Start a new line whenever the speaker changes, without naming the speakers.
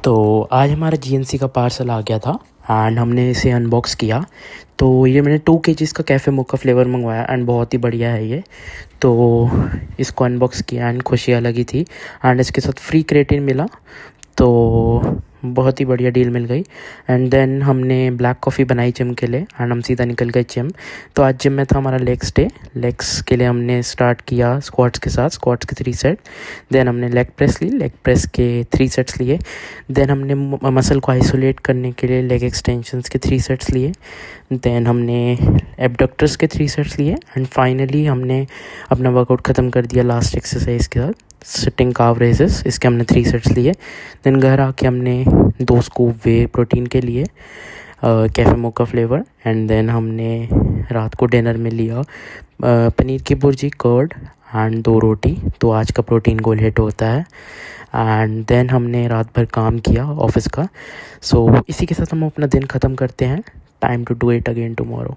तो आज हमारा जीएनसी का पार्सल आ गया था एंड हमने इसे अनबॉक्स किया। तो ये मैंने 2 केजीज़ का कैफ़े मोका फ्लेवर मंगवाया एंड बहुत ही बढ़िया है ये। तो इसको अनबॉक्स किया एंड खुशी अलग ही थी एंड इसके साथ फ्री क्रेटिन मिला, तो बहुत ही बढ़िया डील मिल गई। एंड देन हमने ब्लैक कॉफ़ी बनाई जिम के लिए एंड हम सीधा निकल गए जिम। तो आज जिम में था हमारा लेग्स डे। लेग्स के लिए हमने स्टार्ट किया स्क्वाट्स के साथ, स्क्वाट्स के 3 सेट। देन हमने लेग प्रेस ली, लेग प्रेस के 3 सेट्स लिए। देन हमने मसल को आइसोलेट करने के लिए लेग एक्सटेंशंस के 3 सेट्स लिए। देन हमने एब्डक्टर्स के 3 सेट्स लिए एंड फाइनली हमने अपना वर्कआउट ख़त्म कर दिया लास्ट एक्सरसाइज के साथ, सिटिंग काव रेजेस। इसके हमने 3 सेट्स लिए। देन घर आके हमने 2 स्कूप वे प्रोटीन के लिए cafe mocha flavour. And then हमने रात को डिनर में लिया पनीर की भुर्जी, कर्ड एंड 2 रोटी। तो आज का प्रोटीन गोल हिट होता है। एंड देन हमने रात भर काम किया ऑफिस का। सो इसी के साथ हम अपना दिन ख़त्म करते हैं। Time to do it again tomorrow.